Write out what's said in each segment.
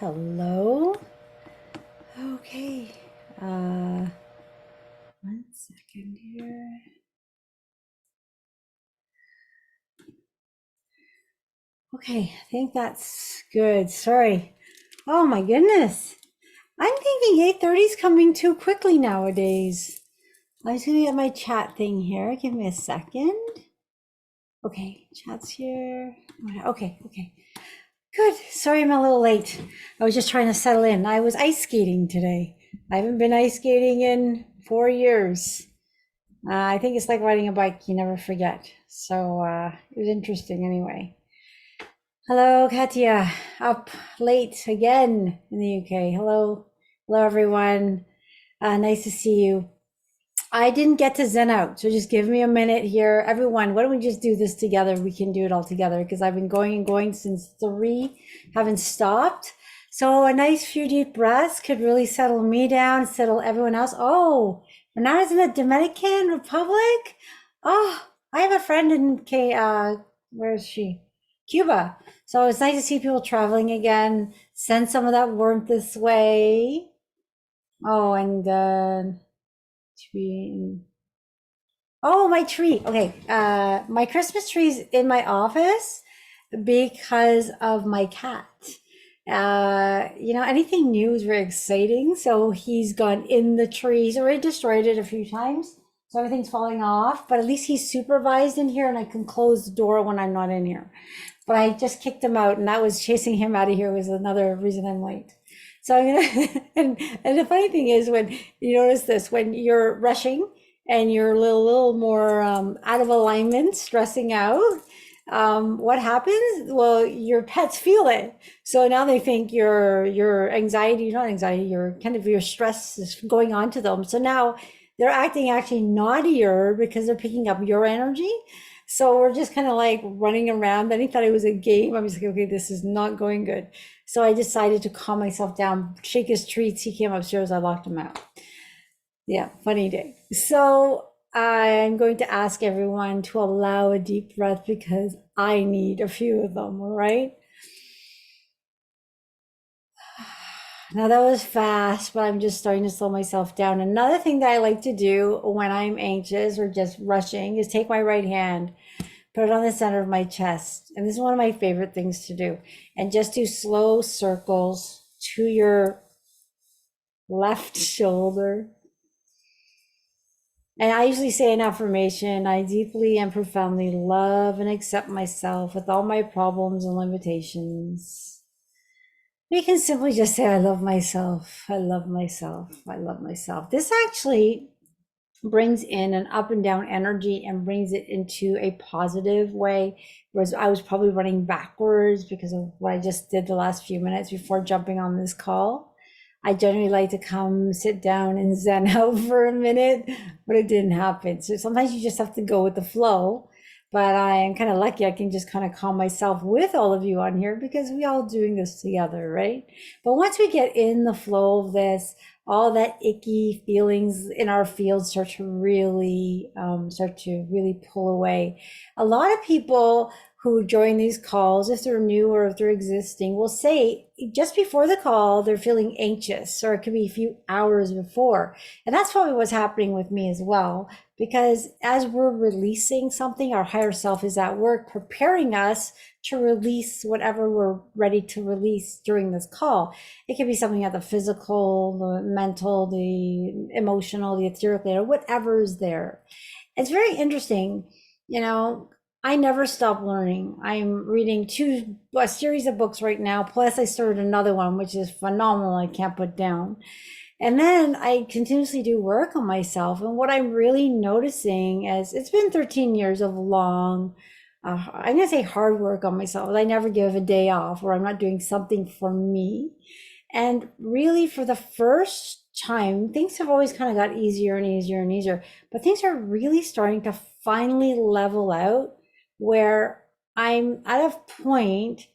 Hello. Okay. Uh, 1 second here. Okay, I think that's good. Sorry. Oh my goodness. I'm thinking 8:30 is coming too quickly nowadays. I'm just gonna get my chat thing here. Give me a second. Okay, chat's here. Okay. Good. Sorry I'm a little late. I was just trying to settle in. I was ice skating today. I haven't been ice skating in 4 years. I think it's like riding a bike, you never forget. So it was interesting anyway. Hello, Katia. Up late again in the UK. Hello. Hello, everyone. Nice to see you. I didn't get to Zen out, so just give me a minute here. Everyone, why don't we just do this together? We can do it all together because I've been going and going since 3, haven't stopped. So a nice few deep breaths could really settle me down, settle everyone else. Oh, Renata's in the Dominican Republic. Oh, I have a friend in where is she? Cuba. So it's nice to see people traveling again. Send some of that warmth this way. Oh, and tree. Oh, my tree. Okay. My Christmas tree's in my office because of my cat. Anything new is very exciting. So he's gone in the tree. He's already destroyed it a few times. So everything's falling off, but at least he's supervised in here and I can close the door when I'm not in here. But I just kicked him out, and that was chasing him out of here was another reason I'm late. So I'm gonna, and the funny thing is when you notice this, when you're rushing and you're a little more out of alignment, stressing out, what happens? Well, your pets feel it. So now they think your anxiety, not anxiety, your stress is going on to them. So now they're acting actually naughtier because they're picking up your energy. So we're just kind of like running around. Then he thought it was a game. I was like, okay, this is not going good. So I decided to calm myself down, shake his treats. He came upstairs. I locked him out. Yeah, funny day. So I'm going to ask everyone to allow a deep breath because I need a few of them, all right? Now that was fast, but I'm just starting to slow myself down. Another thing that I like to do when I'm anxious or just rushing is take my right hand, put it on the center of my chest. And this is one of my favorite things to do. And just do slow circles to your left shoulder. And I usually say an affirmation: I deeply and profoundly love and accept myself with all my problems and limitations. You can simply just say, I love myself. I love myself. I love myself. This actually brings in an up and down energy and brings it into a positive way. Whereas I was probably running backwards because of what I just did the last few minutes before jumping on this call. I generally like to come sit down and zen out for a minute, but it didn't happen. So sometimes you just have to go with the flow. But I am kind of lucky I can just kind of calm myself with all of you on here because we all doing this together, right? But once we get in the flow of this, all that icky feelings in our field start to really pull away. A lot of people who join these calls, if they're new or if they're existing, will say just before the call they're feeling anxious, or it could be a few hours before. And that's probably what's happening with me as well, because as we're releasing something, our higher self is at work preparing us to release whatever we're ready to release during this call. It could be something at the physical, the mental, the emotional, the etheric layer, whatever is there. It's very interesting. You know, I never stop learning. I'm reading a series of books right now. Plus, I started another one, which is phenomenal. I can't put down. And then I continuously do work on myself. And what I'm really noticing is it's been 13 years of long, I'm going to say hard work on myself. I never give a day off or I'm not doing something for me. And really, for the first time, things have always kind of got easier and easier and easier, but things are really starting to finally level out where I'm at a point,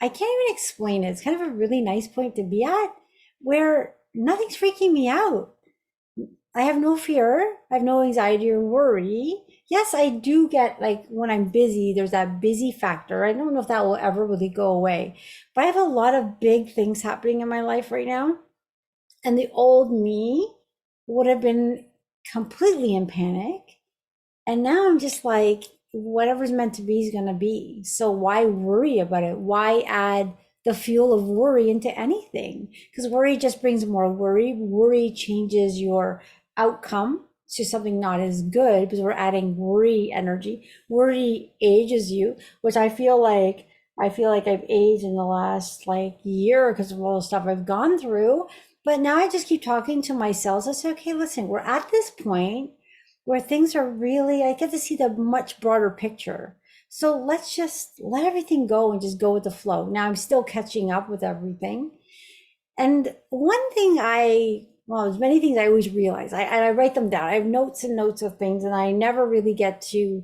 I can't even explain it. It's kind of a really nice point to be at where nothing's freaking me out. I have no fear. I have no anxiety or worry. Yes, I do get like when I'm busy, there's that busy factor. I don't know if that will ever really go away, but I have a lot of big things happening in my life right now. And the old me would have been completely in panic. And now I'm just like, whatever's meant to be is going to be. So why worry about it? Why add the fuel of worry into anything? Because worry just brings more worry. Worry changes your outcome to something not as good because we're adding worry energy. Worry ages you, which I feel like I've aged in the last like year because of all the stuff I've gone through. But now I just keep talking to myself. I say, okay, listen, we're at this point where things are really, I get to see the much broader picture. So let's just let everything go and just go with the flow. Now I'm still catching up with everything. And one thing well, there's many things I always realize. I write them down. I have notes and notes of things, and I never really get to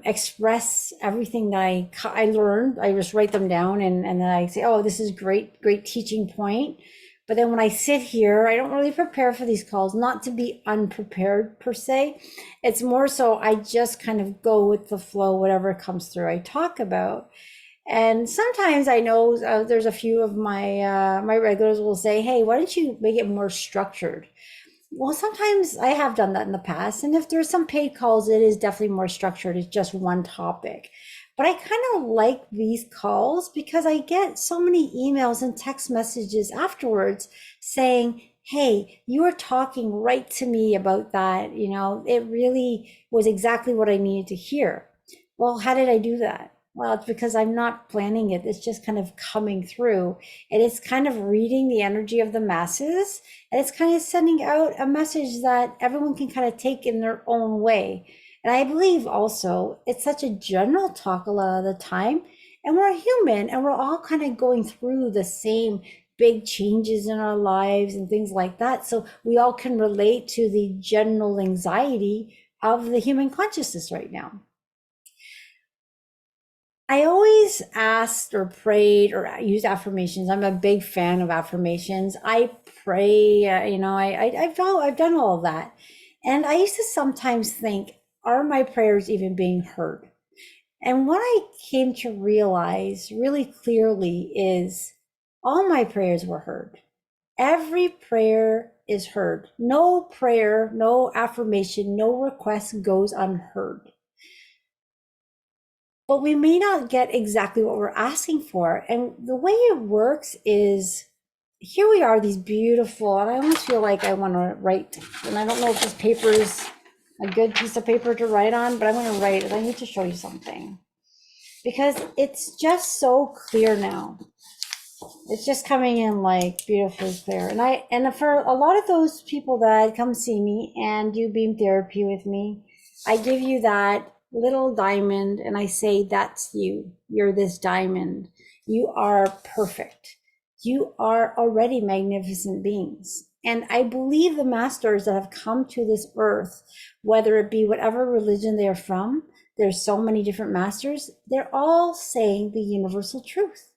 express everything that I learned. I just write them down, and then I say, oh, this is great teaching point. But then when I sit here, I don't really prepare for these calls, not to be unprepared per se. It's more so I just kind of go with the flow, whatever comes through I talk about. And sometimes I know there's a few of my regulars will say, hey, why don't you make it more structured? Well, sometimes I have done that in the past. And if there's some paid calls, it is definitely more structured. It's just one topic. But I kind of like these calls because I get so many emails and text messages afterwards saying, hey, you were talking right to me about that. It really was exactly what I needed to hear. Well, how did I do that? Well, it's because I'm not planning it. It's just kind of coming through. And it's kind of reading the energy of the masses. And it's kind of sending out a message that everyone can kind of take in their own way. And I believe also it's such a general talk a lot of the time. And we're human and we're all kind of going through the same big changes in our lives and things like that. So we all can relate to the general anxiety of the human consciousness right now. I always asked or prayed or used affirmations. I'm a big fan of affirmations. I pray, I've done all of that. And I used to sometimes think, are my prayers even being heard? And what I came to realize really clearly is all my prayers were heard. Every prayer is heard. No prayer, no affirmation, no request goes unheard, but we may not get exactly what we're asking for. And the way it works is here we are, these beautiful, and I almost feel like I want to write, and I don't know if this paper is a good piece of paper to write on, but I'm going to write it. I need to show you something because it's just so clear now. It's just coming in like beautifully clear. And for a lot of those people that come see me and do beam therapy with me, I give you that little diamond and I say, that's you. You're this diamond. You are perfect. You are already magnificent beings. And I believe the masters that have come to this earth, whether it be whatever religion they're from, there's so many different masters, they're all saying the universal truth,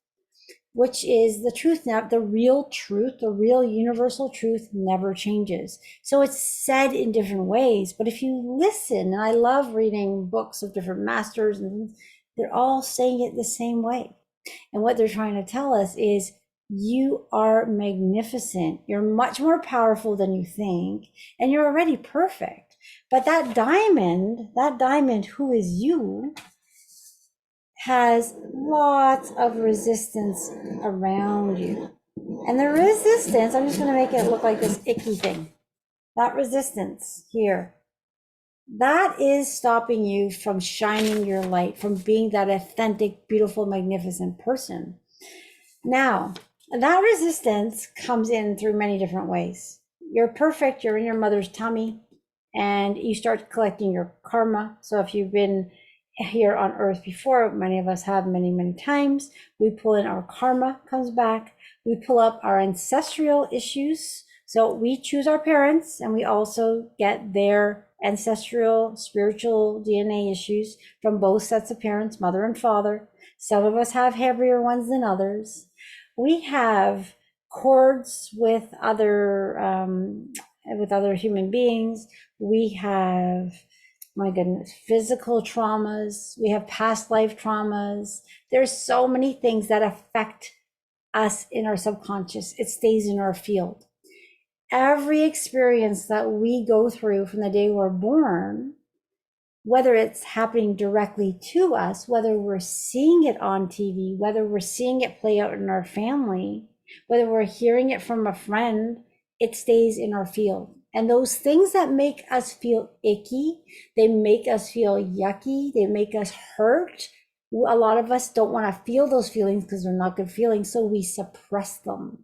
which is the truth. Now, the real truth, the real universal truth never changes. So it's said in different ways, but if you listen, and I love reading books of different masters, and they're all saying it the same way. And what they're trying to tell us is you are magnificent. You're much more powerful than you think, and you're already perfect. But that diamond who is you, has lots of resistance around you. And the resistance, I'm just going to make it look like this icky thing. That resistance here, that is stopping you from shining your light, from being that authentic, beautiful, magnificent person. Now, that resistance comes in through many different ways. You're perfect, you're in your mother's tummy, and you start collecting your karma. So if you've been here on earth before, many of us have many times, we pull in our karma, comes back. We pull up our ancestral issues. So we choose our parents and we also get their ancestral spiritual DNA issues from both sets of parents, mother and father. Some of us have heavier ones than others. We have cords with other with other human beings. We have, my goodness, physical traumas. We have past life traumas. There's so many things that affect us in our subconscious. It stays in our field. Every experience that we go through from the day we're born, whether it's happening directly to us, whether we're seeing it on TV, whether we're seeing it play out in our family, whether we're hearing it from a friend, it stays in our field. And those things that make us feel icky, they make us feel yucky, they make us hurt. A lot of us don't want to feel those feelings because they're not good feelings, so we suppress them.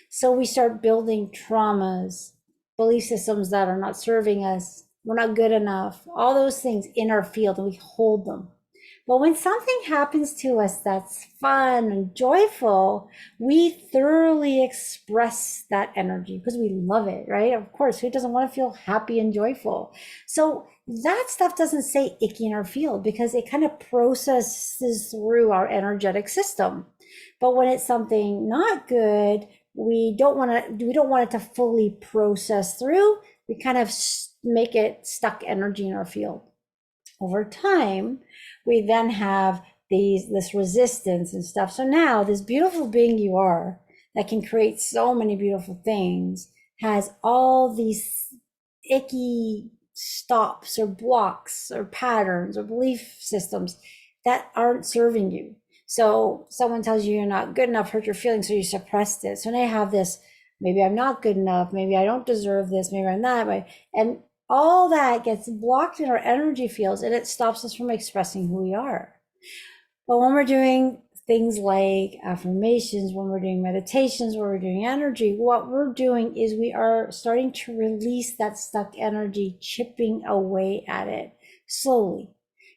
So we start building traumas, belief systems that are not serving us. We're not good enough, all those things in our field, and we hold them. But when something happens to us that's fun and joyful, we thoroughly express that energy because we love it, right? Of course, who doesn't want to feel happy and joyful? So that stuff doesn't stay icky in our field because it kind of processes through our energetic system. But when it's something not good, we don't want it to fully process through. We kind of make it stuck energy in our field. Over time, we then have this resistance and stuff. So now this beautiful being you are that can create so many beautiful things has all these icky stops or blocks or patterns or belief systems that aren't serving you. So someone tells you you're not good enough, hurt your feelings, so you suppressed it. So now you have this, maybe I'm not good enough, maybe I don't deserve this, maybe I'm not, and all that gets blocked in our energy fields and it stops us from expressing who we are. But when we're doing things like affirmations, when we're doing meditations, when we're doing energy, what we're doing is we are starting to release that stuck energy, chipping away at it slowly.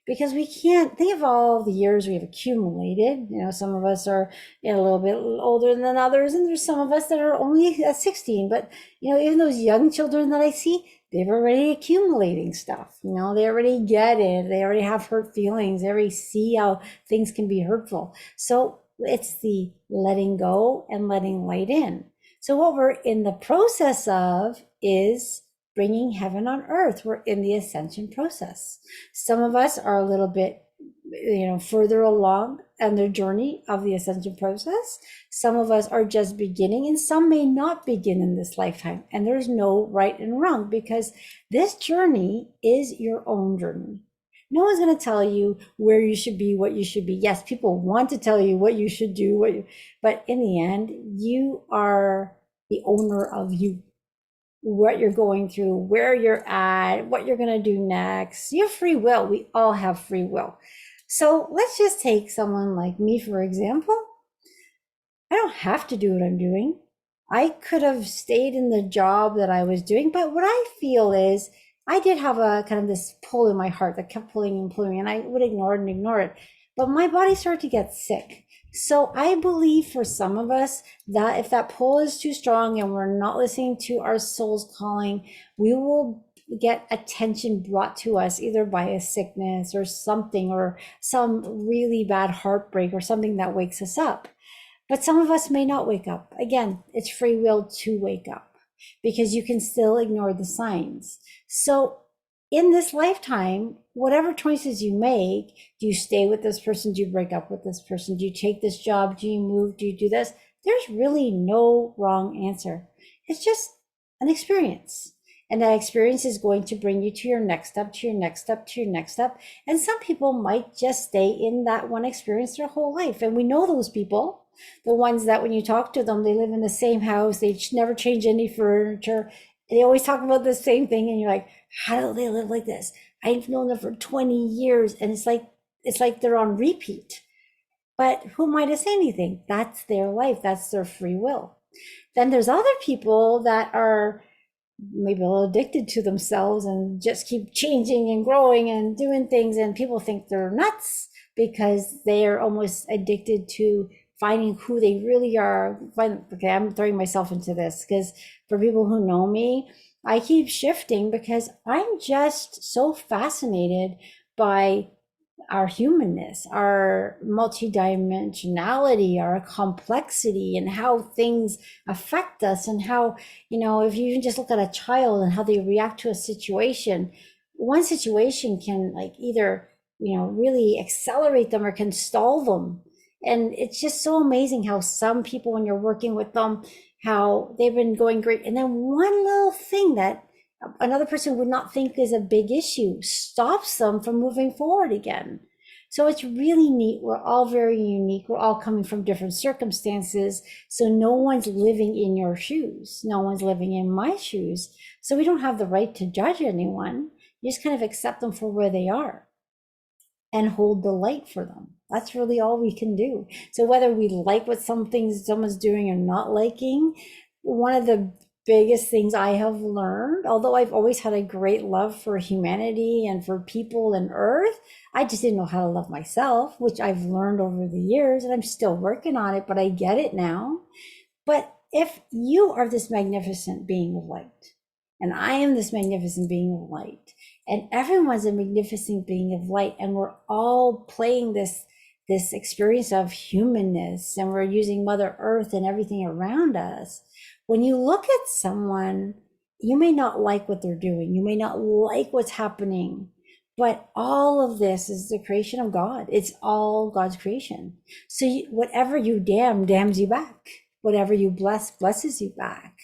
Because we can't think of all the years we've accumulated. You know, some of us are a little bit older than others, and there's some of us that are only at 16. But, you know, even those young children that I see, they're already accumulating stuff. You know, they already get it. They already have hurt feelings. They already see how things can be hurtful. So it's the letting go and letting light in. So what we're in the process of is bringing heaven on earth. We're in the ascension process. Some of us are a little bit, further along on their journey of the ascension process. Some of us are just beginning, and some may not begin in this lifetime. And there's no right and wrong because this journey is your own journey. No one's going to tell you where you should be, what you should be. Yes, people want to tell you what you should do, but in the end, you are the owner of you. What you're going through, where you're at, what you're going to do next. You have free will. We all have free will. So let's just take someone like me, for example. I don't have to do what I'm doing. I could have stayed in the job that I was doing, but what I feel is I did have a kind of this pull in my heart that kept pulling and pulling, and I would ignore it. But my body started to get sick. So I believe for some of us that if that pull is too strong and we're not listening to our soul's calling, we will get attention brought to us either by a sickness or something, or some really bad heartbreak or something that wakes us up. But some of us may not wake up. Again, it's free will to wake up because you can still ignore the signs. So in this lifetime, whatever choices you make, do you stay with this person? Do you break up with this person? Do you take this job? Do you move? Do you do this? There's really no wrong answer. It's just an experience. And that experience is going to bring you to your next step, to your next step, to your next step. And some people might just stay in that one experience their whole life. And we know those people, the ones that when you talk to them, they live in the same house, they never change any furniture. They always talk about the same thing. And you're like, how do they live like this? I've known them for 20 years. And it's like they're on repeat. But who am I to say anything? That's their life. That's their free will. Then there's other people that are maybe a little addicted to themselves and just keep changing and growing and doing things. And people think they're nuts because they are almost addicted to finding who they really are. Okay, I'm throwing myself into this because for people who know me, I keep shifting because I'm just so fascinated by our humanness, our multidimensionality, our complexity, and how things affect us, and how, if you even just look at a child and how they react to a situation, one situation can like either, really accelerate them or can stall them. And it's just so amazing how some people, when you're working with them, how they've been going great. And then one little thing that another person would not think is a big issue stops them from moving forward again. So it's really neat. We're all very unique. We're all coming from different circumstances. So no one's living in your shoes. No one's living in my shoes. So we don't have the right to judge anyone. You just kind of accept them for where they are and hold the light for them. That's really all we can do. So whether we like what someone's doing or not liking, one of the biggest things I have learned, although I've always had a great love for humanity and for people and earth, I just didn't know how to love myself, which I've learned over the years, and I'm still working on it, but I get it now. But if you are this magnificent being of light, and I am this magnificent being of light, and everyone's a magnificent being of light, and we're all playing this experience of humanness, and we're using Mother Earth and everything around us. When you look at someone, you may not like what they're doing, you may not like what's happening, but all of this is the creation of God. It's all God's creation. So whatever you damn damns you back. Whatever you bless blesses you back.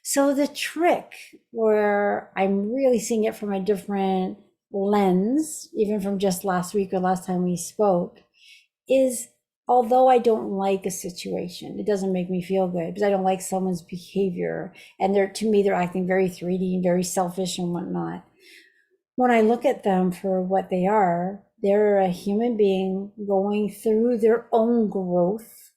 So the trick, where I'm really seeing it from a different lens, even from just last week or last time we spoke, is although I don't like a situation, it doesn't make me feel good because I don't like someone's behavior. And to me, they're acting very 3D and very selfish and whatnot. When I look at them for what they are, they're a human being going through their own growth.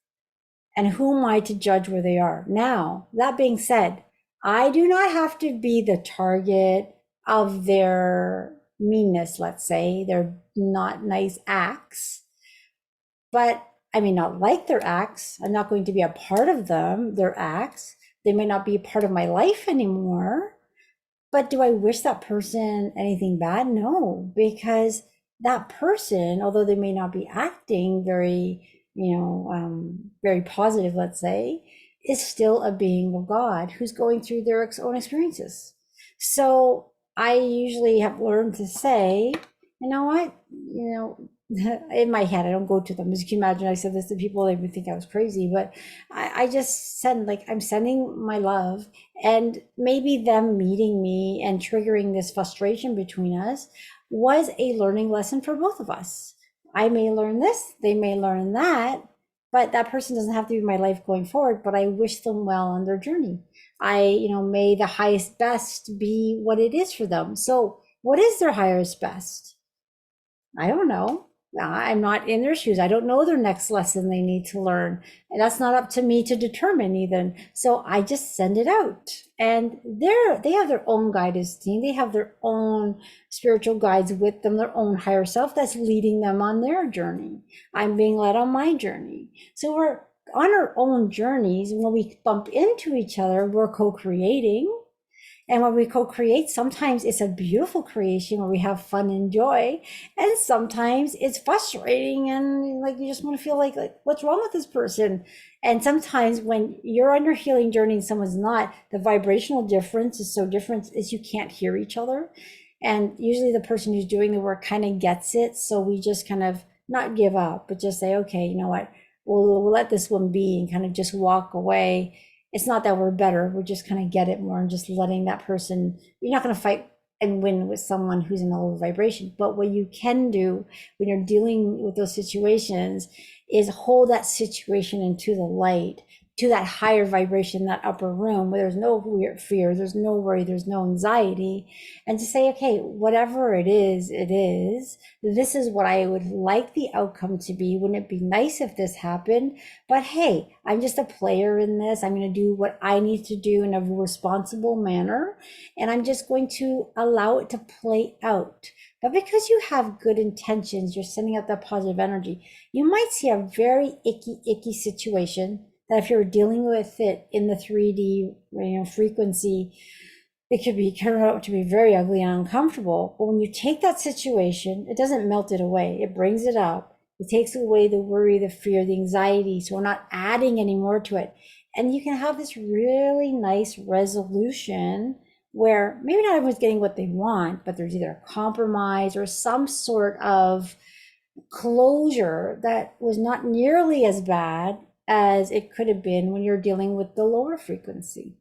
And who am I to judge where they are? Now, that being said, I do not have to be the target of their meanness, let's say, their not nice acts. But I may not like their acts. I'm not going to be a part of their acts. They may not be a part of my life anymore. But do I wish that person anything bad? No, because that person, although they may not be acting very, very positive, let's say, is still a being of God who's going through their own experiences. So I usually have learned to say, you know what, in my head, I don't go to them. As you can imagine, I said this to people, they would think I was crazy, but I just send, like, I'm sending my love, and maybe them meeting me and triggering this frustration between us was a learning lesson for both of us. I may learn this, they may learn that, but that person doesn't have to be my life going forward, but I wish them well on their journey. May the highest best be what it is for them. So what is their highest best? I don't know. I'm not in their shoes. I don't know their next lesson they need to learn. And that's not up to me to determine even. So I just send it out. And they have their own guidance team. They have their own spiritual guides with them, their own higher self that's leading them on their journey. I'm being led on my journey. So we're on our own journeys. When we bump into each other, we're co-creating. And when we co-create, sometimes it's a beautiful creation where we have fun and joy. And sometimes it's frustrating and like you just want to feel like what's wrong with this person? And sometimes when you're on your healing journey and someone's not, the vibrational difference is so different is you can't hear each other. And usually the person who's doing the work kind of gets it. So we just kind of not give up, but just say, okay, you know what? We'll let this one be and kind of just walk away. It's not that we're better, we're just kind of get it more and just letting that person, you're not going to fight and win with someone who's in a low vibration. But what you can do when you're dealing with those situations is hold that situation into the light, to that higher vibration, that upper room where there's no fear, there's no worry, there's no anxiety, and to say, okay, whatever it is, this is what I would like the outcome to be. Wouldn't it be nice if this happened? But hey, I'm just a player in this. I'm going to do what I need to do in a responsible manner, and I'm just going to allow it to play out. But because you have good intentions, you're sending out that positive energy, you might see a very icky situation that if you're dealing with it in the 3D frequency, it could be turn out to be very ugly and uncomfortable. But when you take that situation, it doesn't melt it away. It brings it up. It takes away the worry, the fear, the anxiety. So we're not adding any more to it. And you can have this really nice resolution where maybe not everyone's getting what they want, but there's either a compromise or some sort of closure that was not nearly as bad as it could have been when you're dealing with the lower frequency.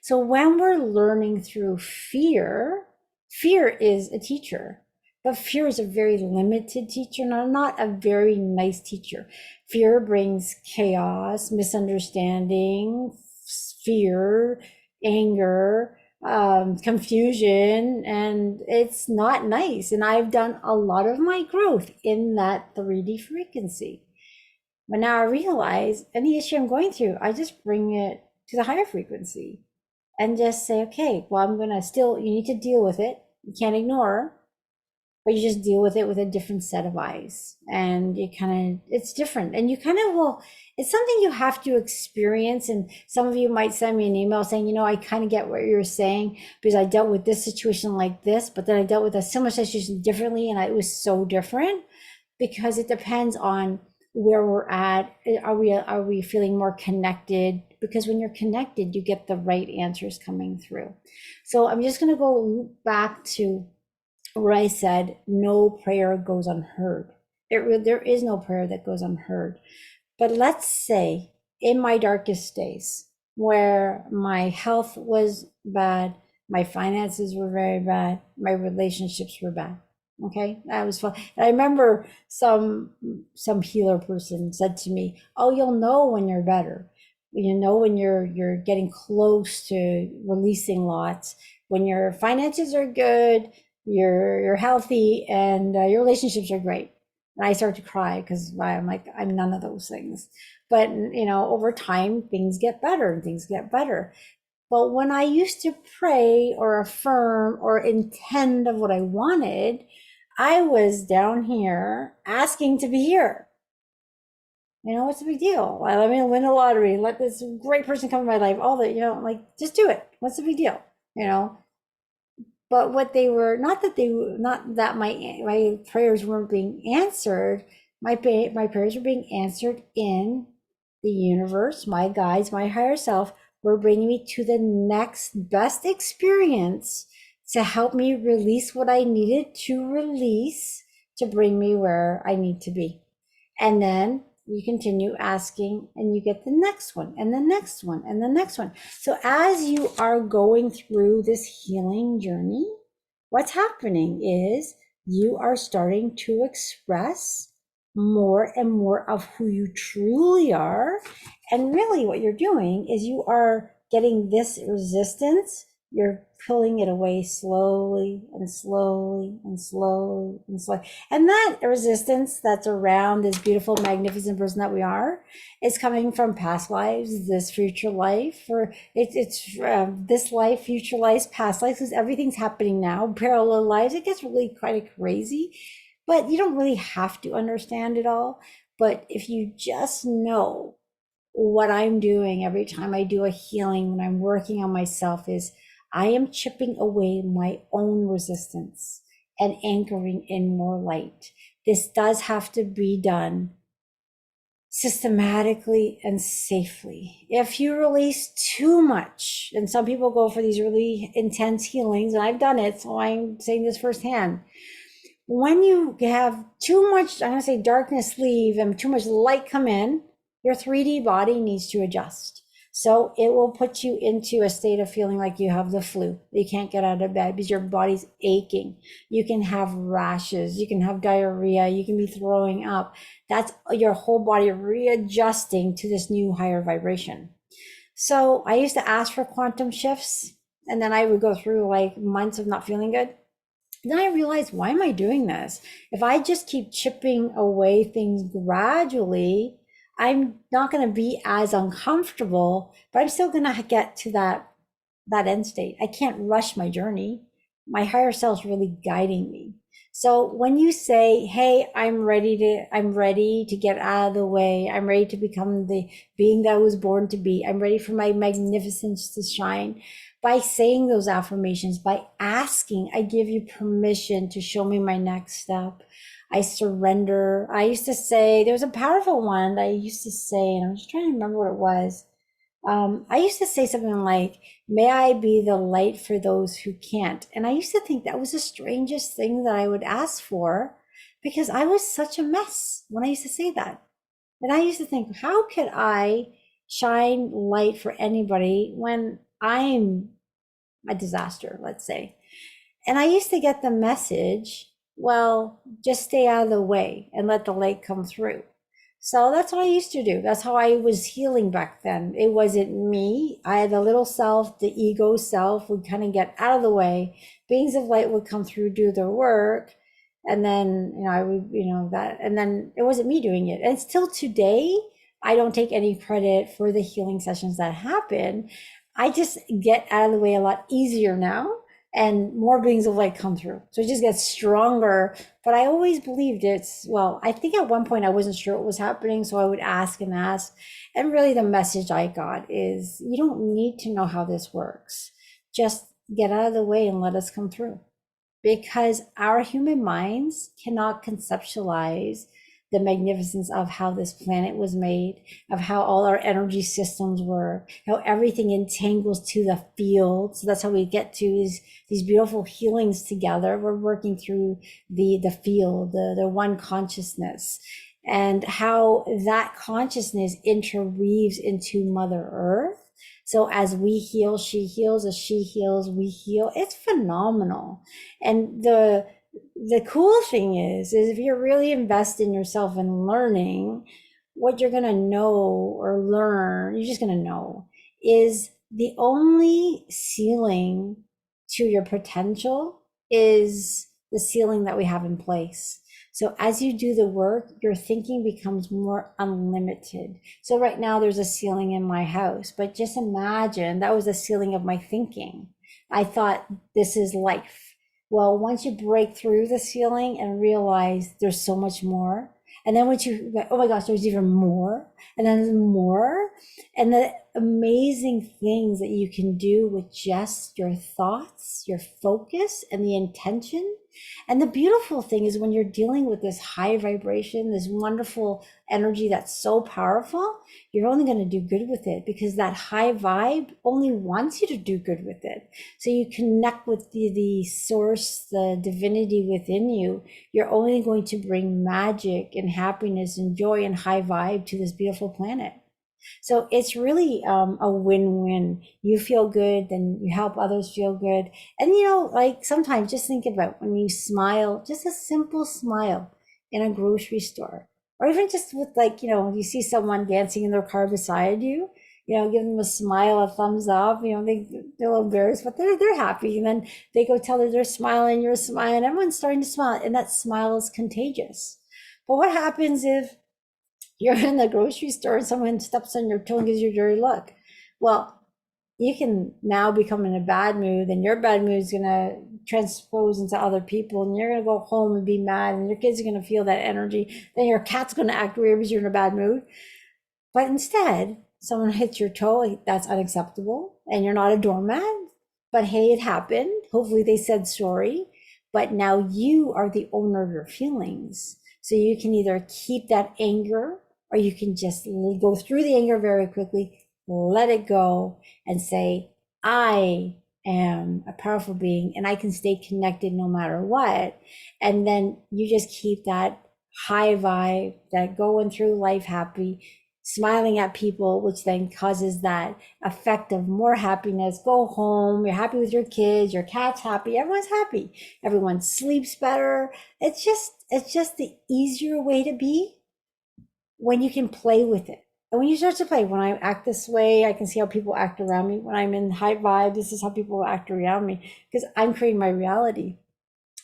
So when we're learning through fear, fear is a teacher, but fear is a very limited teacher, not a very nice teacher. Fear brings chaos, misunderstanding, fear, anger, confusion, and it's not nice. And I've done a lot of my growth in that 3D frequency. But now I realize any issue I'm going through, I just bring it to the higher frequency and just say, okay, well, I'm going to still, you need to deal with it. You can't ignore, but you just deal with it with a different set of eyes. And you kind of, it's different. And you kind of will, it's something you have to experience. And some of you might send me an email saying, you know, I kind of get what you're saying because I dealt with this situation like this, but then I dealt with a similar situation differently. And it was so different because it depends on where we're at. Are we feeling more connected? Because when you're connected, you get the right answers coming through. So I'm just going to go back to where I said, no prayer goes unheard. There is no prayer that goes unheard. But let's say in my darkest days where my health was bad, my finances were very bad, my relationships were bad. Okay, that was fun. And I remember some healer person said to me, "Oh, you'll know when you're better. You know when you're getting close to releasing lots. When your finances are good, you're healthy, and your relationships are great." And I start to cry because I'm like, I'm none of those things. But you know, over time, things get better and things get better. But when I used to pray or affirm or intend of what I wanted, I was down here asking to be here. You know, what's the big deal? Let me win the lottery. Let this great person come in my life. All that, you know, like, just do it. What's the big deal? You know? But what they were, not that my prayers weren't being answered. My prayers were being answered in the universe. My guides, my higher self were bringing me to the next best experience to help me release what I needed to release to bring me where I need to be. And then you continue asking and you get the next one and the next one and the next one. So as you are going through this healing journey, what's happening is you are starting to express more and more of who you truly are. And really what you're doing is you are getting this resistance, you're pulling it away slowly and slowly and slowly and slowly. And that resistance that's around this beautiful, magnificent person that we are is coming from past lives, this future life, or it's this life, future lives, past lives, because everything's happening now, parallel lives. It gets really kind of crazy, but you don't really have to understand it all. But if you just know what I'm doing every time I do a healing, when I'm working on myself, is I am chipping away my own resistance and anchoring in more light. This does have to be done systematically and safely. If you release too much, and some people go for these really intense healings, and I've done it, so I'm saying this firsthand. When you have too much, I'm going to say darkness leave and too much light come in, your 3D body needs to adjust. So it will put you into a state of feeling like you have the flu. You can't get out of bed because your body's aching. You can have rashes. You can have diarrhea. You can be throwing up. That's your whole body readjusting to this new higher vibration. So I used to ask for quantum shifts, and then I would go through like months of not feeling good. Then I realized, why am I doing this? If I just keep chipping away things gradually, I'm not going to be as uncomfortable, but I'm still going to get to that end state. I can't rush my journey. My higher self's really guiding me. So when you say, hey, I'm ready to get out of the way. I'm ready to become the being that I was born to be. I'm ready for my magnificence to shine. by saying those affirmations, by asking, I give you permission to show me my next step. I surrender. I used to say, there was a powerful one that I used to say, and I'm just trying to remember what it was. I used to say something like, may I be the light for those who can't. And I used to think that was the strangest thing that I would ask for because I was such a mess when I used to say that. And I used to think, how could I shine light for anybody when I'm a disaster, let's say? And I used to get the message, well, just stay out of the way and let the light come through. So that's what I used to do. That's how I was healing back then. It wasn't me. I had the little self, the ego self would kind of get out of the way. Beings of light would come through, do their work. And then, I would, that, and then it wasn't me doing it. And still today, I don't take any credit for the healing sessions that happen. I just get out of the way a lot easier now and more beings of light come through. So it just gets stronger. But I always believed I think at one point I wasn't sure what was happening. So I would ask and ask. And really the message I got is you don't need to know how this works. Just get out of the way and let us come through. Because our human minds cannot conceptualize the magnificence of how this planet was made, of how all our energy systems work, how everything entangles to the field. So that's how we get to these beautiful healings together. We're working through the field, the one consciousness, and how that consciousness interweaves into Mother Earth. So as we heal, she heals. As she heals, we heal. It's phenomenal. And the cool thing is if you're really invested in yourself and learning, what you're going to know or learn, you're just going to know, is the only ceiling to your potential is the ceiling that we have in place. So as you do the work, your thinking becomes more unlimited. So right now there's a ceiling in my house, but just imagine that was the ceiling of my thinking. I thought this is life. Well, once you break through the ceiling and realize there's so much more, and then once you, oh my gosh, there's even more, and then there's more, and the amazing things that you can do with just your thoughts, your focus, and the intention. And the beautiful thing is when you're dealing with this high vibration, this wonderful energy that's so powerful, you're only going to do good with it because that high vibe only wants you to do good with it. So you connect with the source, the divinity within you. You're only going to bring magic and happiness and joy and high vibe to this beautiful planet. So it's really a win-win. You feel good, then you help others feel good. And like sometimes just think about when you smile, just a simple smile in a grocery store, or even just with you see someone dancing in their car beside you, give them a smile, a thumbs up, they're a little embarrassed, but they're happy. And then they go tell her they're smiling, you're smiling, everyone's starting to smile, and that smile is contagious. But what happens if you're in the grocery store and someone steps on your toe and gives you a dirty look? Well, you can now become in a bad mood, and your bad mood is going to transpose into other people, and you're going to go home and be mad, and your kids are going to feel that energy. Then your cat's going to act weird because you're in a bad mood. But instead, someone hits your toe, that's unacceptable, and you're not a doormat. But hey, it happened. Hopefully they said sorry. But now you are the owner of your feelings. So you can either keep that anger, or you can just go through the anger very quickly, let it go, and say, I am a powerful being and I can stay connected no matter what. And then you just keep that high vibe, that going through life happy, smiling at people, which then causes that effect of more happiness. Go home, you're happy with your kids, your cat's happy, everyone's happy, everyone sleeps better. It's just the easier way to be when you can play with it. And when you start to play, when I act this way, I can see how people act around me. When I'm in high vibe, this is how people act around me because I'm creating my reality.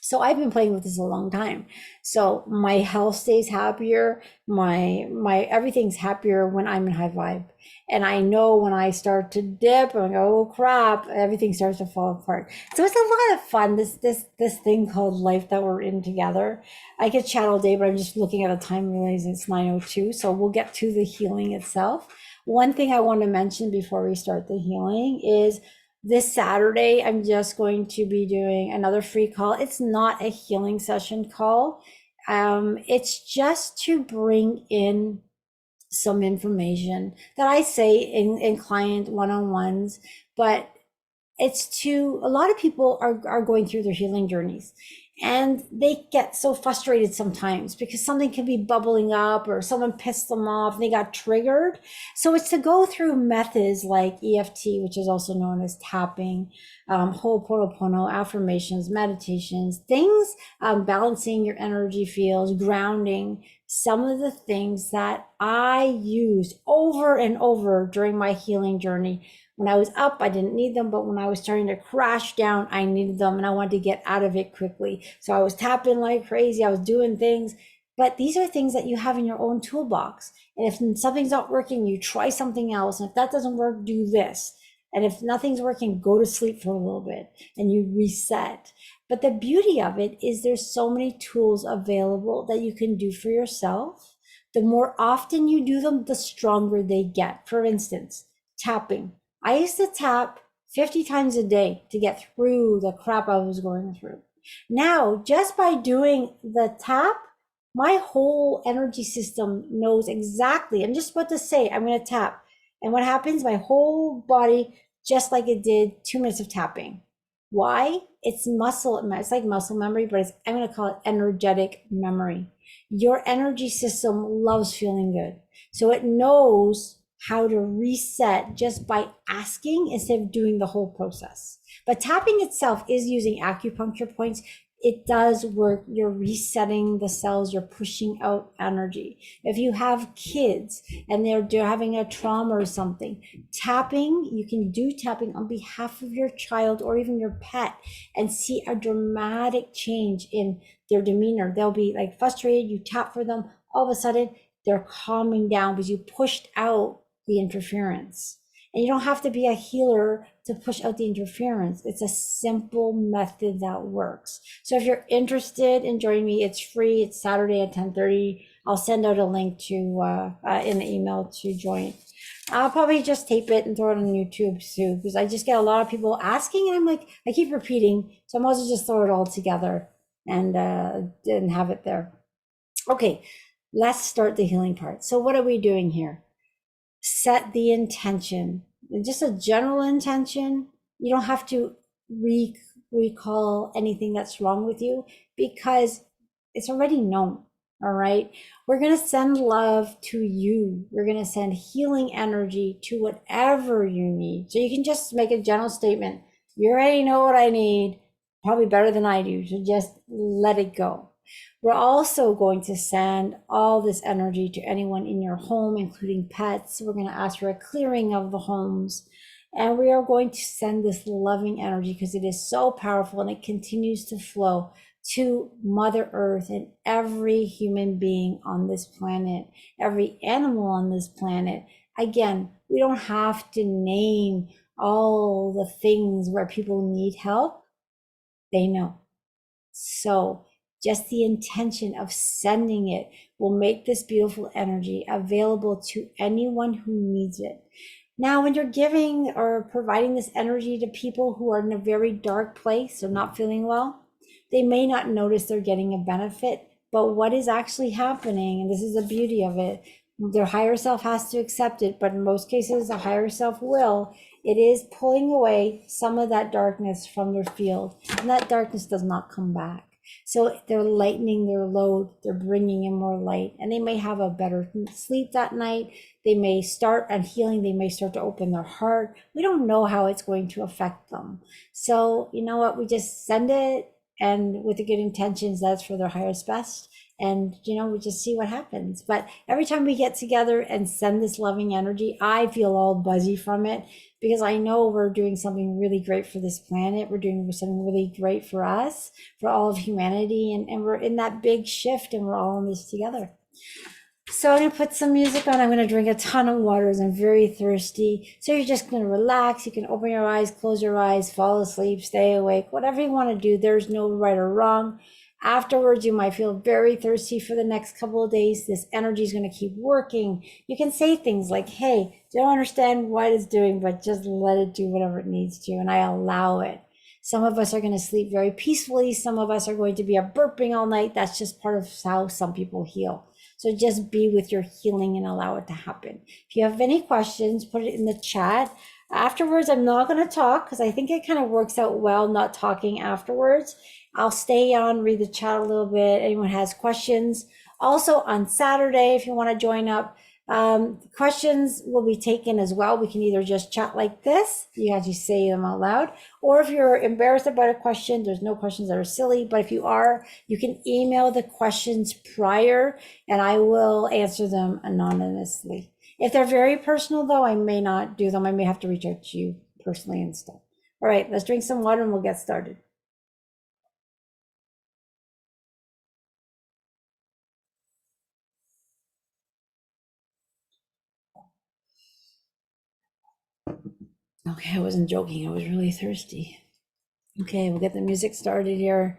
So I've been playing with this a long time. So my health stays happier. My everything's happier when I'm in high vibe. And I know when I start to dip and go, oh crap, everything starts to fall apart. So it's a lot of fun. This thing called life that we're in together. I could chat all day, but I'm just looking at the time and realizing it's 9:02. So we'll get to the healing itself. One thing I want to mention before we start the healing is This Saturday, I'm just going to be doing another free call. It's not a healing session call. It's just to bring in some information that I say in client one-on-ones, but it's to a lot of people are going through their healing journeys, and they get so frustrated sometimes because something can be bubbling up or someone pissed them off and they got triggered. So it's to go through methods like EFT, which is also known as tapping, Ho'oponopono, affirmations, meditations, things, balancing your energy fields, grounding, some of the things that I used over and over during my healing journey. When I was up, I didn't need them, but when I was starting to crash down, I needed them and I wanted to get out of it quickly. So I was tapping like crazy, I was doing things, but these are things that you have in your own toolbox. And if something's not working, you try something else. And if that doesn't work, do this. And if nothing's working, go to sleep for a little bit and you reset. But the beauty of it is there's so many tools available that you can do for yourself. The more often you do them, the stronger they get. For instance, tapping. I used to tap 50 times a day to get through the crap I was going through. Now, just by doing the tap, my whole energy system knows exactly. I'm just about to say, I'm going to tap. And what happens? My whole body, just like it did 2 minutes of tapping. Why? It's muscle. It's like muscle memory, but I'm going to call it energetic memory. Your energy system loves feeling good. So it knows how to reset just by asking instead of doing the whole process. But tapping itself is using acupuncture points. It does work. You're resetting the cells, you're pushing out energy. If you have kids and they're having a trauma or something, tapping, you can do tapping on behalf of your child or even your pet and see a dramatic change in their demeanor. They'll be like frustrated, you tap for them, all of a sudden they're calming down because you pushed out the interference. And you don't have to be a healer to push out the interference. It's a simple method that works. So if you're interested in joining me, it's free. It's Saturday at 10:30. I'll send out a link to in the email to join. I'll probably just tape it and throw it on YouTube too, because I just get a lot of people asking, and I'm like, I keep repeating, so I might as well just throw it all together and have it there. Okay, let's start the healing part. So what are we doing here? Set the intention, just a general intention. You don't have to recall anything that's wrong with you because it's already known. All right. We're going to send love to you. We're going to send healing energy to whatever you need. So you can just make a general statement. You already know what I need, probably better than I do. So just let it go. We're also going to send all this energy to anyone in your home, including pets. We're going to ask for a clearing of the homes. And we are going to send this loving energy because it is so powerful and it continues to flow to Mother Earth and every human being on this planet, every animal on this planet. Again, we don't have to name all the things where people need help. They know. So just the intention of sending it will make this beautiful energy available to anyone who needs it. Now, when you're giving or providing this energy to people who are in a very dark place or not feeling well, they may not notice they're getting a benefit, but what is actually happening, and this is the beauty of it, their higher self has to accept it, but in most cases, the higher self will. It is pulling away some of that darkness from their field, and that darkness does not come back. So they're lightening their load, they're bringing in more light, and they may have a better sleep that night. They may start on healing, they may start to open their heart. We don't know how it's going to affect them. So you know what, we just send it, and with the good intentions, that's for their highest best. And we just see what happens. But every time we get together and send this loving energy, I feel all buzzy from it because I know we're doing something really great for this planet. We're doing something really great for us, for all of humanity, and we're in that big shift and we're all in this together. So I'm going to put some music on. I'm going to drink a ton of water as I'm very thirsty. So you're just going to relax. You can open your eyes, close your eyes, fall asleep, stay awake, whatever you want to do. There's no right or wrong. Afterwards, you might feel very thirsty for the next couple of days. This energy is going to keep working. You can say things like, hey, don't understand what it's doing, but just let it do whatever it needs to. And I allow it. Some of us are going to sleep very peacefully. Some of us are going to be up burping all night. That's just part of how some people heal. So just be with your healing and allow it to happen. If you have any questions, put it in the chat. Afterwards, I'm not going to talk because I think it kind of works out well not talking afterwards. I'll stay on, read the chat a little bit. Anyone has questions. Also on Saturday, if you want to join up, questions will be taken as well. We can either just chat like this, you actually say them out loud, or if you're embarrassed about a question, there's no questions that are silly, but if you are, you can email the questions prior and I will answer them anonymously. If they're very personal though, I may not do them. I may have to reach out to you personally and stuff. All right, let's drink some water and we'll get started. Okay, I wasn't joking. I was really thirsty. Okay, we'll get the music started here.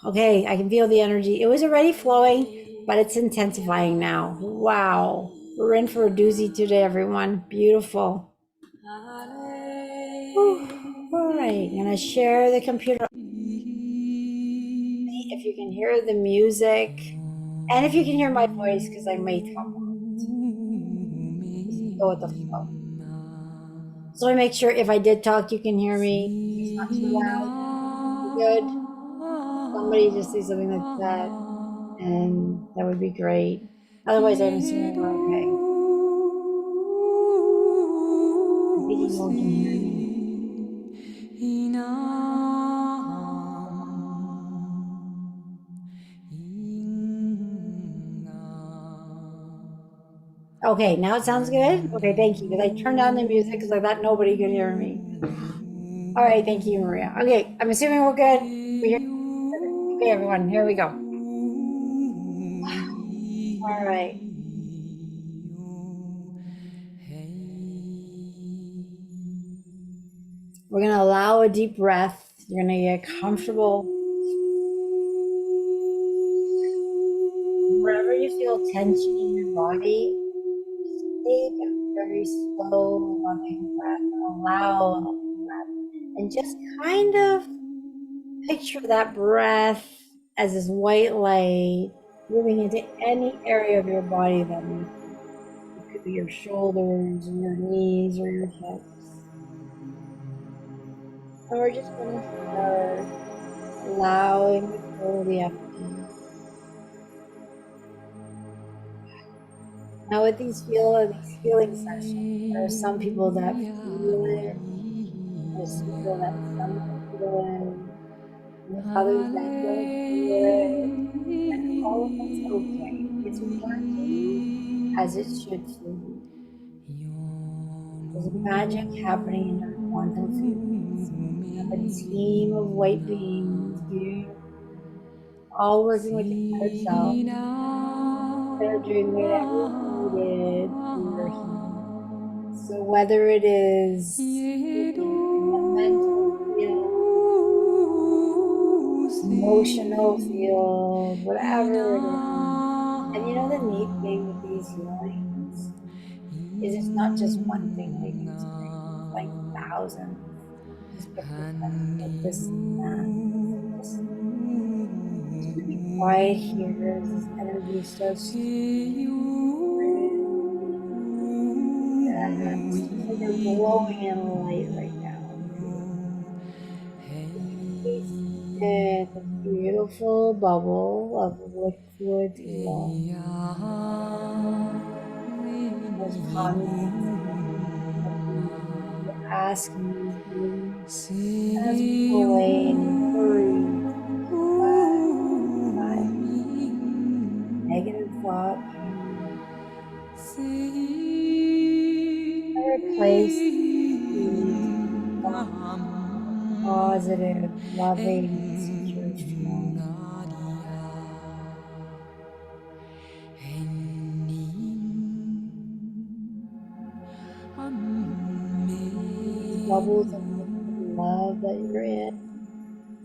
Okay, I can feel the energy. It was already flowing, but it's intensifying now. Wow. We're in for a doozy today, everyone. Beautiful. All right, I'm gonna share the computer. If you can hear the music, and if you can hear my voice, because I may talk. Just go with the flow. So let me make sure if I did talk, you can hear me. It's not too loud. Good. Somebody just say something like that, and that would be great. Otherwise, I'm assuming we're okay. I think you all can hear me. Okay, now it sounds good. Okay, thank you. Because I turned down the music because I thought nobody could hear me. All right, thank you, Maria. Okay, I'm assuming we're good. Okay, everyone, here we go. All right. We're going to allow a deep breath. You're going to get comfortable. Wherever you feel tension in your body, take a very slow, loving breath. Allow a breath. And just kind of picture that breath as this white light moving into any area of your body that needs it. It could be your shoulders, or your knees, or your hips. And we're just going to start allowing the flow of the empty. Now with these healing sessions, there are some people that feel it, there's people that don't feel it, and there's others that don't feel it, and all of that's okay. It's working as it should for you. There's magic happening in your quantum fields. You have a team of white beings here, all working with your higher self. They're doing whatever is needed for your healing. So whether it is healing in the mental field, emotional field, whatever it is. And you know the neat thing with these healings is it's not just one thing that you experience, it's like thousands. Just get this sense like this and that. This and that. Just to be quiet here as this energy starts to it seems like you're glowing in light right now. It's a beautiful bubble of liquid love. There's comments asking you as pull away any worries, negative thought pattern. Replace positive, loving, secure feeling. Bubbles of love that you're in.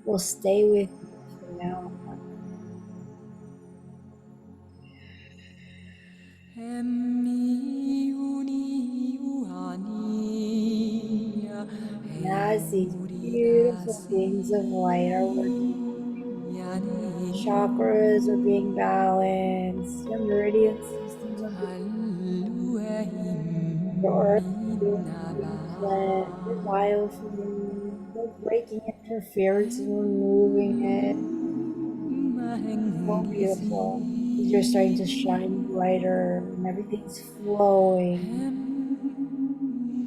will stay with you from now on. And as these beautiful beings of light are working, chakras are being balanced, your meridian systems are being, your earth field is being cleansed, your biofilm, we're breaking interference and removing it. So beautiful. You're starting to shine brighter and everything's flowing.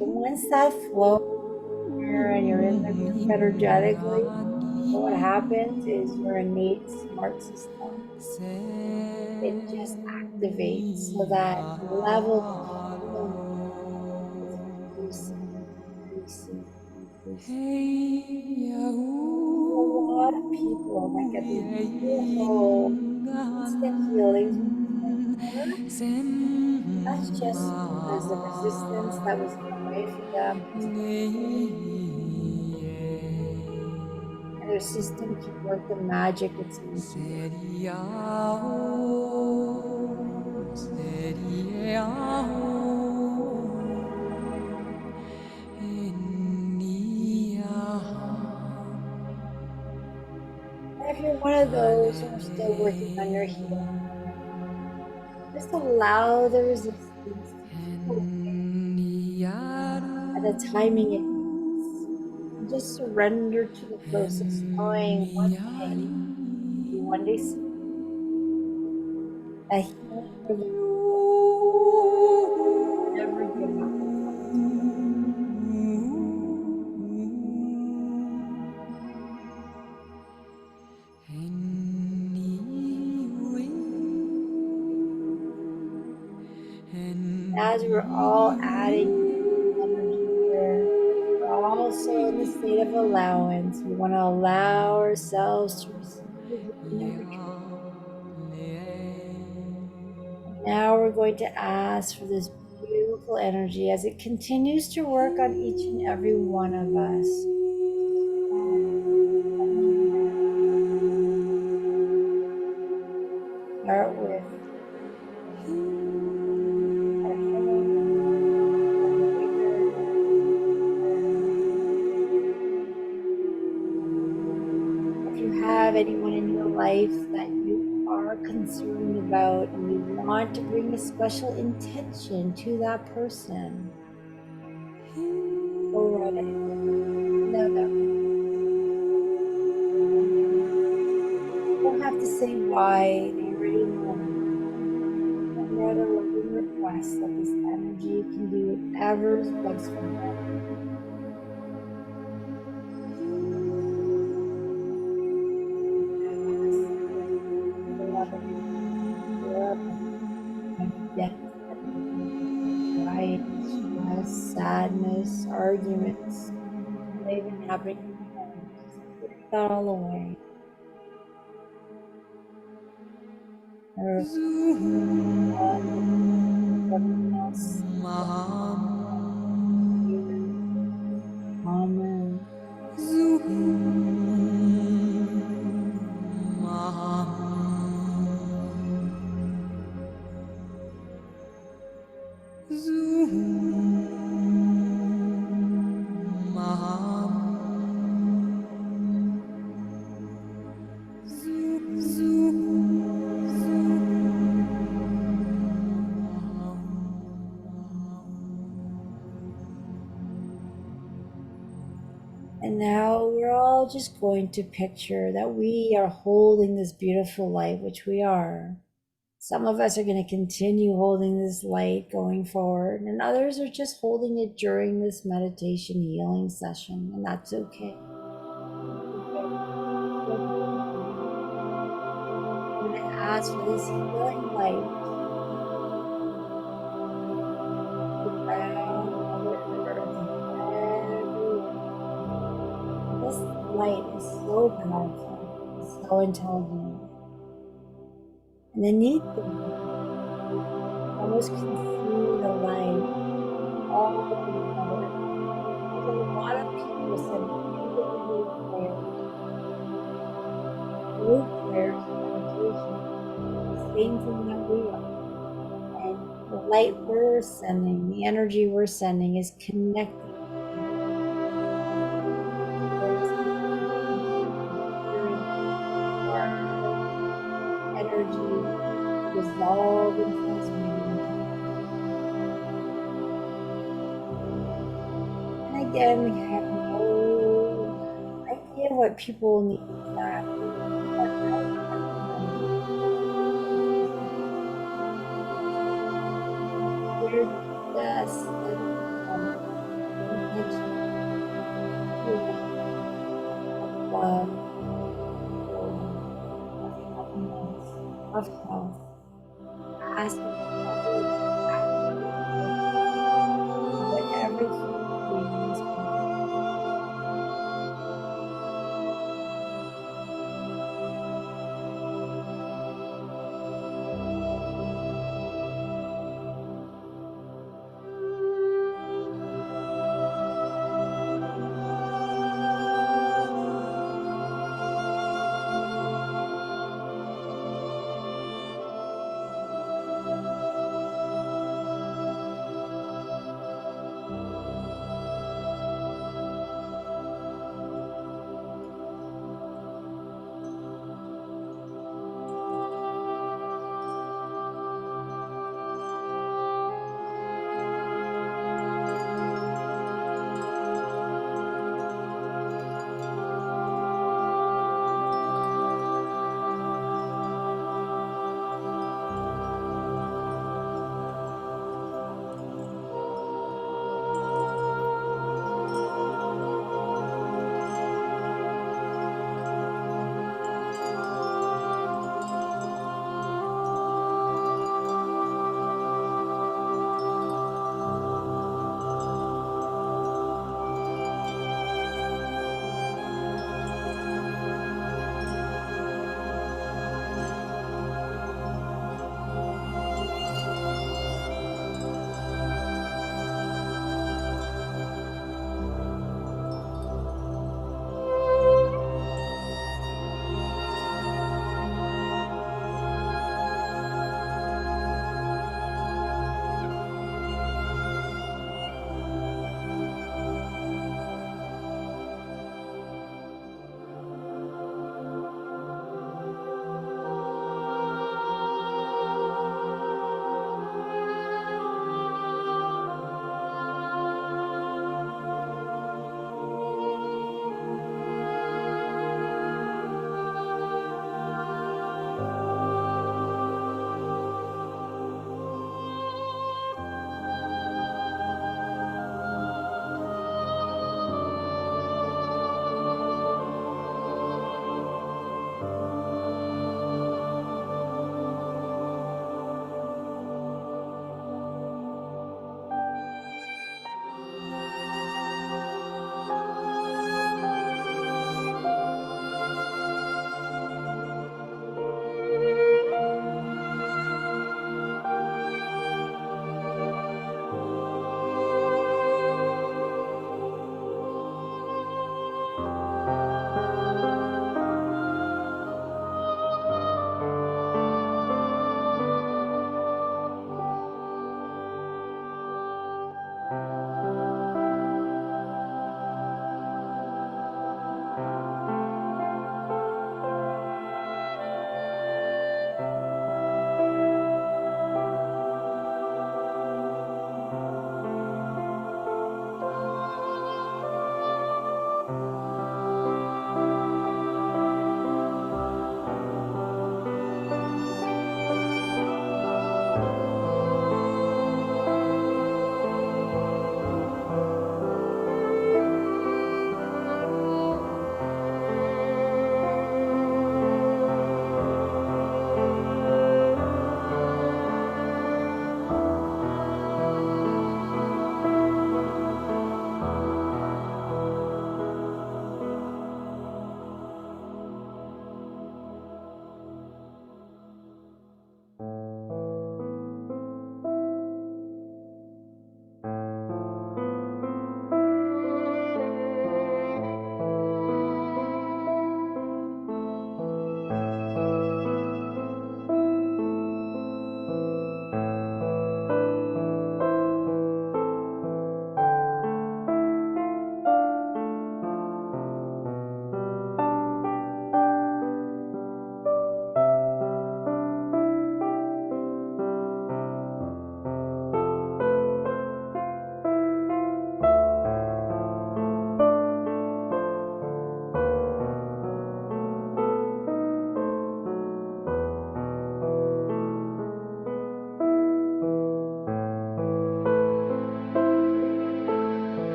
And once that flows and you're in there energetically, what happens is your innate smart system, it just activates so that level of healing is increasing, increasing, increasing. A lot of people that get these beautiful instant healings with this work, that's just because the resistance that was in the way for them has dissipated. And their system can work the magic it's meant to do. And if you're one of those who are still working on your healing, just allow the resistance to chip away at the timing it needs. And just surrender to the process, knowing one day soon, that healing release never give up. As we're all adding energy here, we're also in the state of allowance. We want to allow ourselves to receive the healing in return. Now we're going to ask for this beautiful energy as it continues to work on each and every one of us. Start with our healing, if you have anyone in your life that you are concerned about and you want to bring a special intention to that person, go right ahead. No, no. You don't have to say why, they already know. Send out a loving request that this energy can do whatever is best for them. Death, anxiety, stress, sadness, arguments, even happening in the home. Just clear that all away. Or everything else. Amen. And now we're all just going to picture that we are holding this beautiful light, which we are. Some of us are going to continue holding this light going forward, and others are just holding it during this meditation healing session, and that's okay. I'm going to ask for this healing light around Mother Earth and everywhere. This light is so powerful, so intelligent. And the neat thing, almost can see the light all over the Mother Earth. There's a lot of people sending individual prayers their communication. The same thing that we are. And the light we're sending, the energy we're sending is connecting. There's energy dissolve and transmute. And again, we have no idea what people need exactly. We're just intention of love, of happiness, of health, asking whatever human beings want.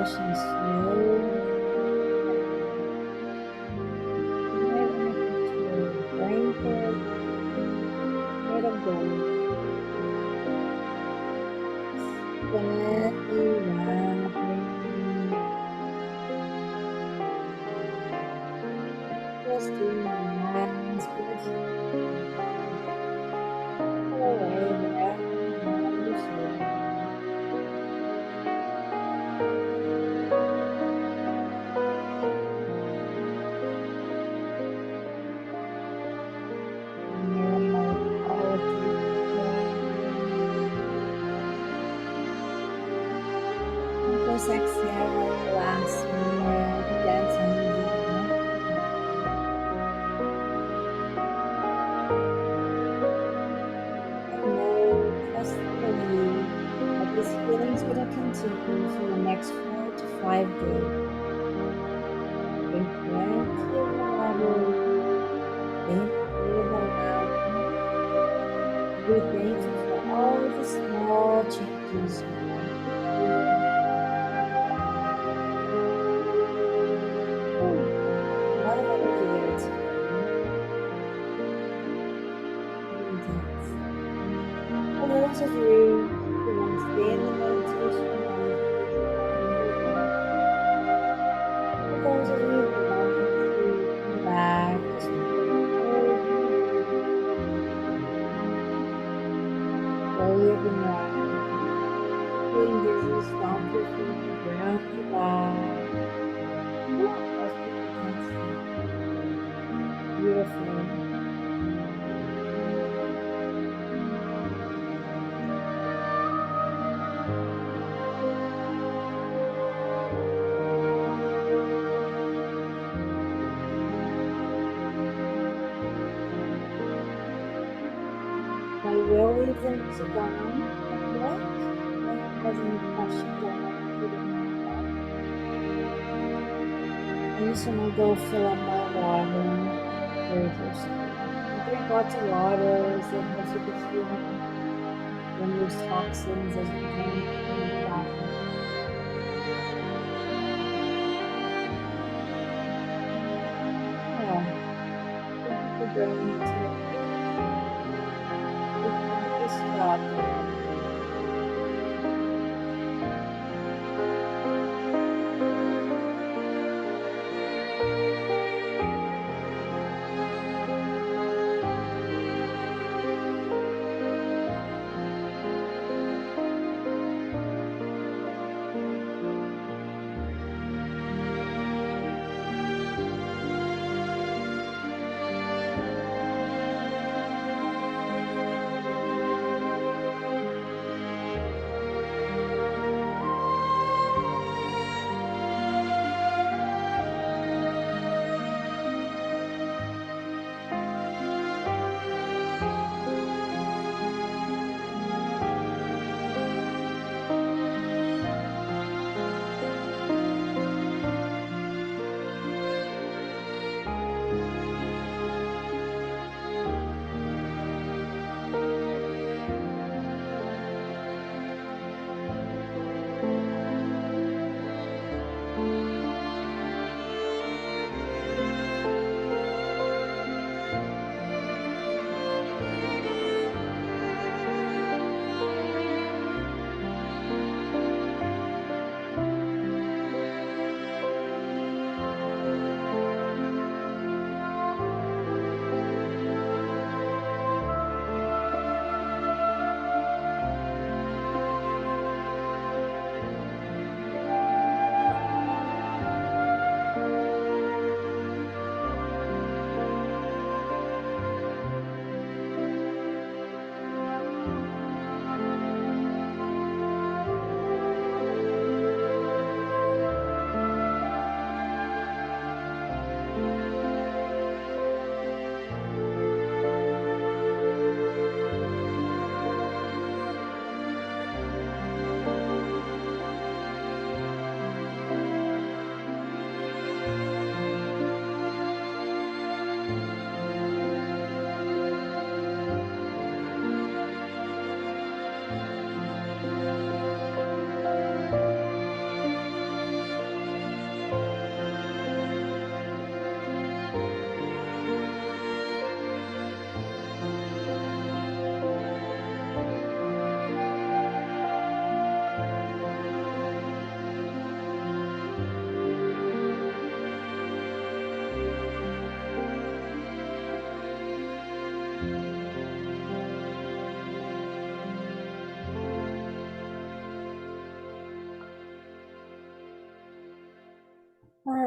brushing slow. You might want to put your blanket right of gold. Gently wrapping, just doing the last bit all the way wrapping around your shoulder. Inhale all through the and just exhale, relaxing with gentle deep breath. And know, trust and believe that this feeling is going to continue for the next 4 to 5 days. Drink plenty of water, think creative aloud, be thankful for all of the small changes you want to do. A lot of energy there today. Intense. For those of you who want to stay in the meditation mode, for those of you who want to come back, just slowly open your eyes. Feeling dizzy, stomp your feet, ground your back. Most people can't sleep. Beautiful. I will leave the music on a bit. If there's any questions, I want to put in my I'm just gonna go fill up my water very thirsty. Drink lots of water so it helps with the healing. Removes toxins as we can in the body. Yeah. Thank you for joining me today. Just stop.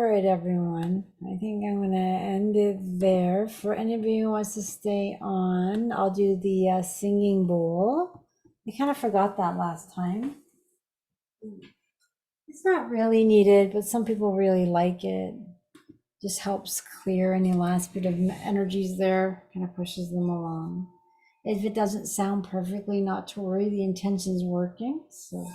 right, everyone. I think I'm going to end it there. For anybody who wants to stay on, I'll do the singing bowl. I kind of forgot that last time. It's not really needed, but some people really like it. Just helps clear any last bit of energies there, kind of pushes them along. If it doesn't sound perfectly, not to worry, the intention's working. So.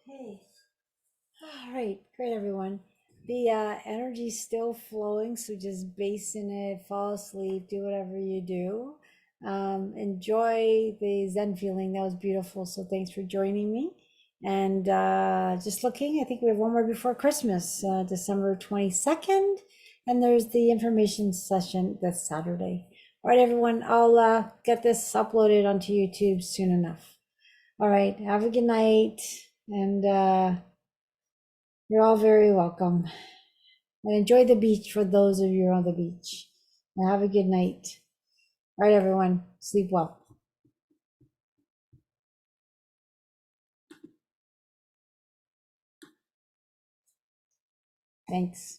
Okay. All right, great, everyone. The energy's still flowing, so just bask in it, fall asleep, do whatever you do. Enjoy the Zen feeling. That was beautiful. So thanks for joining me. And just looking, I think we have one more before Christmas, December 22nd. And there's the information session this Saturday. All right, everyone, I'll get this uploaded onto YouTube soon enough. All right, have a good night. And you're all very welcome. And enjoy the beach for those of you on the beach. And have a good night. All right, everyone. Sleep well. Thanks.